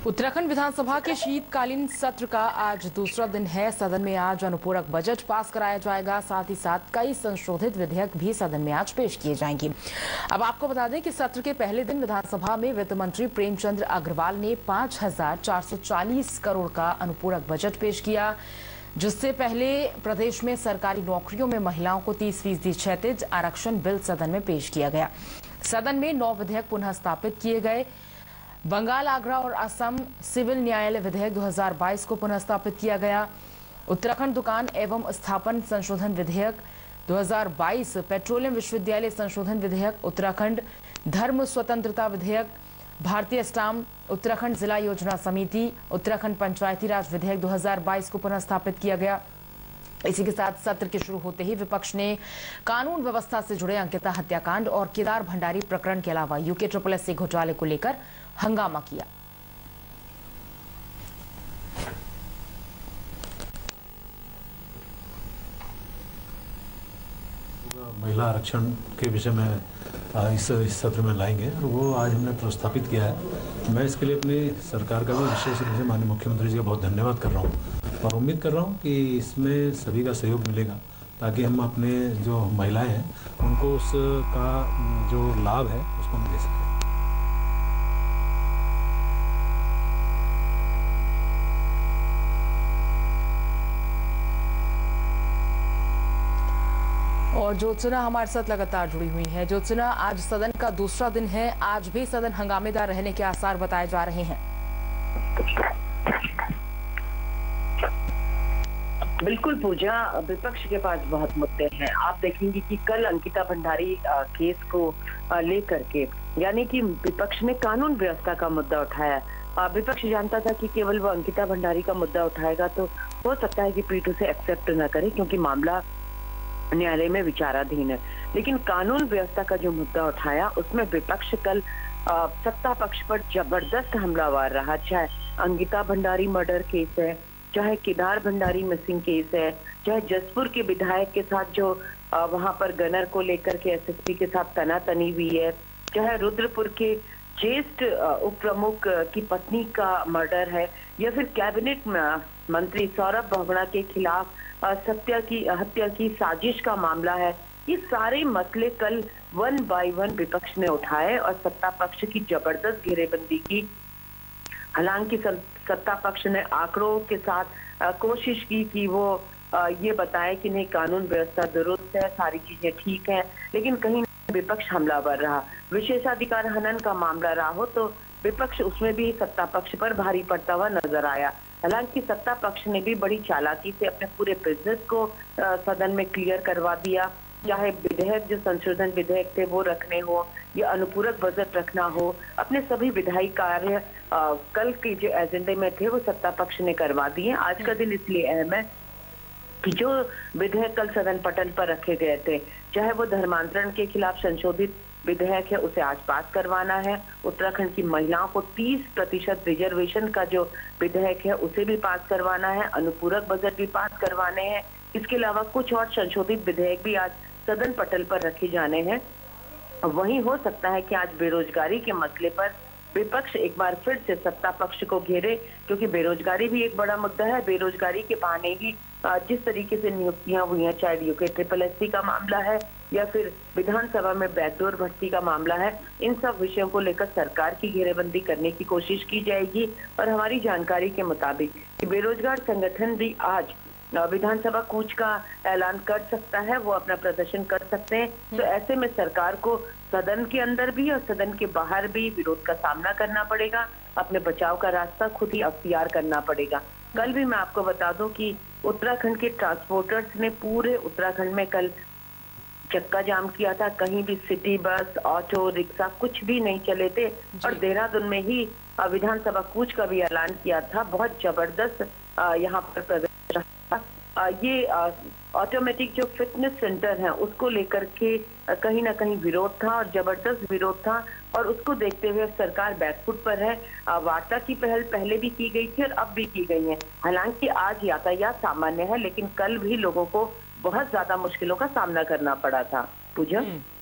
उत्तराखंड विधानसभा के शीतकालीन सत्र का आज दूसरा दिन है। सदन में आज अनुपूरक बजट पास कराया जाएगा। साथ ही साथ कई संशोधित विधेयक भी सदन में आज पेश किए जाएंगे। अब आपको बता दें कि सत्र के पहले दिन विधानसभा में वित्त मंत्री प्रेमचंद अग्रवाल ने 5,440 करोड़ का अनुपूरक बजट पेश किया, जिससे पहले प्रदेश में सरकारी नौकरियों में महिलाओं को 30% क्षैतिज आरक्षण बिल सदन में पेश किया गया। सदन में 9 विधेयक पुनः स्थापित किए गए। बंगाल, आगरा और असम सिविल न्यायालय विधेयक 2022 को पुनः स्थापित किया गया। उत्तराखंड दुकान एवं स्थापन संशोधन विधेयक 2022, पेट्रोलियम विश्वविद्यालय संशोधन विधेयक, उत्तराखंड धर्म स्वतंत्रता विधेयक, भारतीय स्टाम्प, उत्तराखंड जिला योजना समिति, उत्तराखंड पंचायती राज विधेयक 2022 को पुनः स्थापित किया गया। इसी के साथ सत्र के शुरू होते ही विपक्ष ने कानून व्यवस्था से जुड़े अंकिता हत्याकांड और केदार भंडारी प्रकरण के अलावा यूके घोटाले को लेकर हंगामा किया। महिला आरक्षण के विषय में इस सत्र में लाएंगे और वो आज हमने प्रस्तावित किया है। मैं इसके लिए अपनी सरकार का भी विशेष रूप से माननीय मुख्यमंत्री जी का बहुत धन्यवाद कर रहा हूँ और उम्मीद कर रहा हूँ कि इसमें सभी का सहयोग मिलेगा ताकि हम अपने जो महिलाएं हैं उनको उसका जो लाभ है उसको हम दे सकें। और ज्योत्सना हमारे साथ लगातार जुड़ी हुई है। ज्योत्सना, आज सदन का दूसरा दिन है, आज भी सदन हंगामेदार रहने के आसार बताए जा रहे हैं। बिल्कुल पूजा, विपक्ष के पास बहुत मुद्दे हैं। आप देखेंगे कि कल अंकिता भंडारी केस को लेकर के यानी कि विपक्ष ने कानून व्यवस्था का मुद्दा उठाया। विपक्ष जानता था कि केवल वो अंकिता भंडारी का मुद्दा उठाएगा तो हो सकता है कि पीठ उसे एक्सेप्ट न करे क्योंकि मामला न्यायालय में विचाराधीन है। लेकिन कानून व्यवस्था का जो मुद्दा उठाया उसमें विपक्ष कल सत्ता पक्ष पर जबरदस्त हमलावर रहा। चाहे अंकिता भंडारी मर्डर केस है, चाहे केदार भंडारी मिसिंग केस है, चाहे जसपुर के विधायक के साथ जो वहां पर गनर को लेकर के एसएसपी के साथ तनातनी हुई है, चाहे रुद्रपुर के ज्येष्ठ उप प्रमुख की पत्नी का मर्डर है, या फिर कैबिनेट मंत्री सौरभ भगोड़ा के खिलाफ हत्या की साजिश का मामला है। ये सारे मसले कल 1 बाय 1 विपक्ष ने उठाए और सत्ता पक्ष की जबरदस्त घेरेबंदी की। हालांकि सत्ता पक्ष ने आंकड़ों के साथ कोशिश की कि वो ये बताए कि नहीं कानून व्यवस्था दुरुस्त है, सारी चीजें ठीक है, लेकिन कहीं विपक्ष हमलावर रहा। विशेषाधिकार हनन का मामला रहा हो तो विपक्ष उसमें भी सत्ता पक्ष पर भारी पड़ता हुआ नजर आया। हालांकि सत्ता पक्ष ने भी बड़ी चालाकी से अपने पूरे बिजनेस को सदन में क्लियर करवा दिया। चाहे विधेयक जो संशोधन विधेयक थे वो रखने हो या अनुपूरक बजट रखना हो, अपने सभी विधायी कार्य कल के जो एजेंडे में थे वो सत्ता पक्ष ने करवा दिए। आज का दिन इसलिए अहम है कि जो विधेयक कल सदन पटल पर रखे गए थे, चाहे वो धर्मांतरण के खिलाफ संशोधित विधेयक है उसे आज पास करवाना है। उत्तराखंड की महिलाओं को 30% रिजर्वेशन का जो विधेयक है उसे भी पास करवाना है। अनुपूरक बजट भी पास करवाने हैं। इसके अलावा कुछ और संशोधित विधेयक भी आज सदन पटल पर रखे जाने हैं। वहीं हो सकता है कि आज बेरोजगारी के मसले पर विपक्ष एक बार फिर से सत्ता पक्ष को घेरे, क्योंकि बेरोजगारी भी एक बड़ा मुद्दा है। बेरोजगारी के बहाने ही जिस तरीके से नियुक्तियां हुई हैं, चाहे यूके का मामला है या फिर विधानसभा में बैकडोर भर्ती का मामला है, इन सब विषयों को लेकर सरकार की घेरेबंदी करने की कोशिश की जाएगी। और हमारी जानकारी के मुताबिक कि बेरोजगार संगठन भी आज विधानसभा कूच का ऐलान कर सकता है, वो अपना प्रदर्शन कर सकते हैं। तो ऐसे में सरकार को सदन के अंदर भी और सदन के बाहर भी विरोध का सामना करना पड़ेगा। अपने बचाव का रास्ता खुद ही अख्तियार करना पड़ेगा। कल भी मैं आपको बता दूं कि उत्तराखंड के ट्रांसपोर्टर्स ने पूरे उत्तराखंड में कल चक्का जाम किया था। कहीं भी सिटी बस, ऑटो रिक्शा कुछ भी नहीं चले थे और देहरादून में ही विधानसभा कूच का भी ऐलान किया था। बहुत जबरदस्त यहाँ पर प्रदर्शन। ये ऑटोमेटिक जो फिटनेस सेंटर है उसको लेकर के कहीं ना कहीं विरोध था और जबरदस्त विरोध था और उसको देखते हुए सरकार बैकफुट पर है। वार्ता की पहल पहले भी की गई थी और अब भी की गई है। हालांकि आज यातायात सामान्य है, लेकिन कल भी लोगों को बहुत ज्यादा मुश्किलों का सामना करना पड़ा था। पूजा,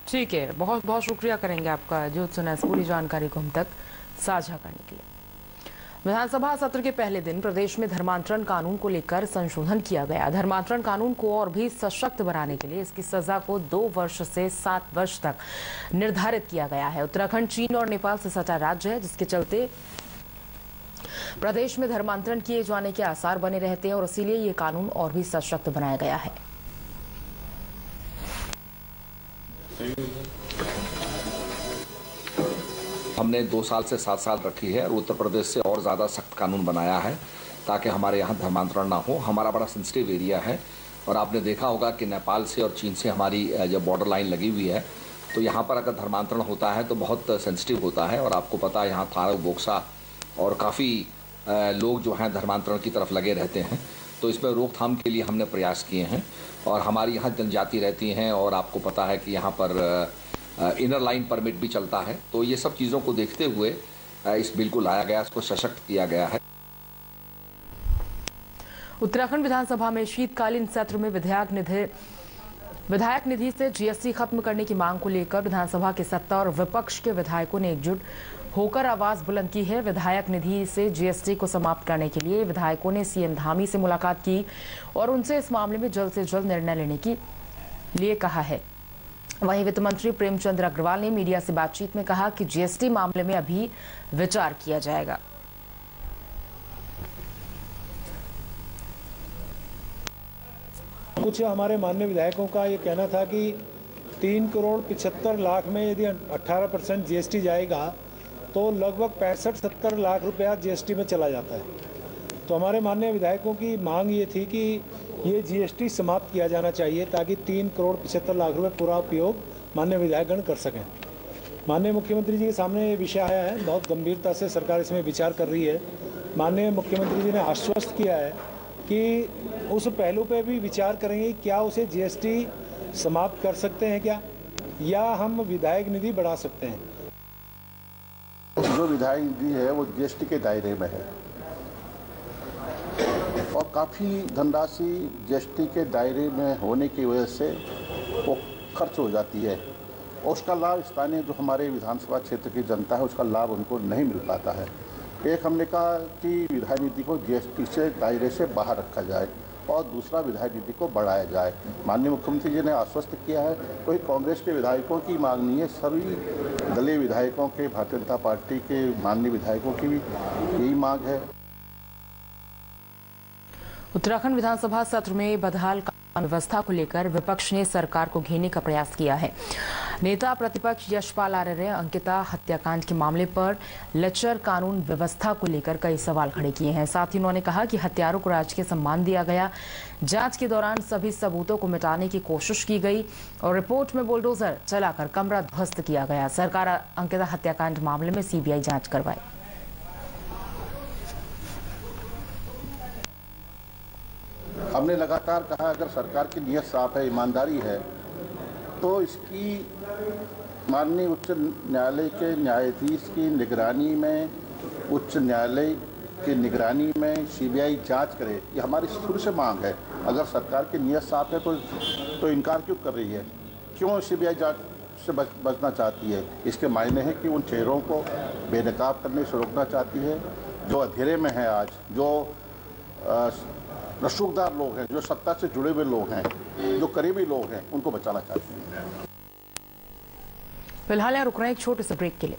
ठीक है, बहुत बहुत शुक्रिया करेंगे आपका ज्योत्सना, इस पूरी जानकारी को हम तक साझा करने के लिए। विधानसभा सत्र के पहले दिन प्रदेश में धर्मांतरण कानून को लेकर संशोधन किया गया। धर्मांतरण कानून को और भी सशक्त बनाने के लिए इसकी सजा को 2 वर्ष से 7 वर्ष तक निर्धारित किया गया है। उत्तराखंड चीन और नेपाल से सटा राज्य है, जिसके चलते प्रदेश में धर्मांतरण किए जाने के आसार बने रहते हैं और इसीलिए ये कानून और भी सशक्त बनाया गया है। हमने 2 साल से 7 साल रखी है और उत्तर प्रदेश से और ज़्यादा सख्त कानून बनाया है ताकि हमारे यहाँ धर्मांतरण ना हो। हमारा बड़ा सेंसिटिव एरिया है और आपने देखा होगा कि नेपाल से और चीन से हमारी जब बॉर्डर लाइन लगी हुई है तो यहाँ पर अगर धर्मांतरण होता है तो बहुत सेंसिटिव होता है। और आपको पता है यहाँ थारू बोक्सा और काफ़ी लोग जो हैं धर्मांतरण की तरफ लगे रहते हैं, तो इसमें रोकथाम के लिए हमने प्रयास किए हैं। और हमारी यहाँ जनजाति रहती हैं और आपको पता है कि यहाँ पर इनर लाइन परमिट भी चलता है। तो ये सब चीज़ों को देखते हुए इस बिल को लाया गया, इसको सशक्त किया गया है। उत्तराखंड विधानसभा में शीतकालीन सत्र में विधायक निधि से जीएसटी खत्म करने की मांग को लेकर विधानसभा के सत्ता और विपक्ष के विधायकों ने एकजुट होकर आवाज बुलंद की है। विधायक निधि से जीएसटी को समाप्त करने के लिए विधायकों ने सीएम धामी से मुलाकात की और उनसे इस मामले में जल्द से जल्द निर्णय लेने के लिए कहा है। वहीं वित्त मंत्री प्रेमचंद अग्रवाल ने मीडिया से बातचीत में कहा कि जीएसटी मामले में अभी विचार किया जाएगा। कुछ हमारे माननीय विधायकों का ये कहना था कि 3,75 लाख में यदि 18% जीएसटी जाएगा तो लगभग 65-70 लाख रुपया जीएसटी में चला जाता है। तो हमारे माननीय विधायकों की मांग ये थी कि ये जीएसटी समाप्त किया जाना चाहिए ताकि 3,75 लाख रुपए पूरा उपयोग माननीय विधायकगण कर सकें। माननीय मुख्यमंत्री जी के सामने ये विषय आया है, बहुत गंभीरता से सरकार इसमें विचार कर रही है। माननीय मुख्यमंत्री जी ने आश्वस्त किया है कि उस पहलू पे भी विचार करेंगे, क्या उसे जीएसटी समाप्त कर सकते हैं क्या, या हम विधायक निधि बढ़ा सकते हैं। जो विधायक निधि है वो जीएसटी के दायरे में है और काफ़ी धनराशि जीएसटी के दायरे में होने की वजह से वो खर्च हो जाती है और उसका लाभ स्थानीय जो हमारे विधानसभा क्षेत्र की जनता है उसका लाभ उनको नहीं मिल पाता है। एक हमने कहा कि विधायक निधि को जीएसटी से दायरे से बाहर रखा जाए और दूसरा विधायक निधि को बढ़ाया जाए। माननीय मुख्यमंत्री जी ने आश्वस्त किया है, कोई कांग्रेस के विधायकों की मांग नहीं है, सभी दलीय विधायकों के, भारतीय जनता पार्टी के माननीय विधायकों की भी यही मांग है। उत्तराखंड विधानसभा सत्र में बदहाल कानून व्यवस्था को लेकर विपक्ष ने सरकार को घेरने का प्रयास किया है। नेता प्रतिपक्ष यशपाल आर्य ने अंकिता हत्याकांड के मामले पर लचर कानून व्यवस्था को लेकर कई सवाल खड़े किए हैं। साथ ही उन्होंने कहा कि हत्यारों को राजकीय सम्मान दिया गया, जांच के दौरान सभी सबूतों को मिटाने की कोशिश की गई और रिपोर्ट में बुलडोजर चलाकर कमरा ध्वस्त किया गया। सरकार अंकिता हत्याकांड मामले में सीबीआई जांच करवाए। हमने लगातार कहा अगर सरकार की नीयत साफ है, ईमानदारी है, तो इसकी माननीय उच्च न्यायालय के न्यायाधीश की निगरानी में, उच्च न्यायालय की निगरानी में सीबीआई जांच करे। ये हमारी शुरू से मांग है। अगर सरकार की नीयत साफ है तो इनकार क्यों कर रही है, क्यों सीबीआई जांच से बचना चाहती है? इसके मायने हैं कि उन चेहरों को बेनकाब करने से रोकना चाहती है जो अंधेरे में है आज, जो रसूखदार लोग हैं, जो सत्ता से जुड़े हुए लोग हैं, जो करीबी लोग हैं, उनको बचाना चाहते हैं। फिलहाल यहाँ रुक रहे हैं एक छोटे से ब्रेक के लिए।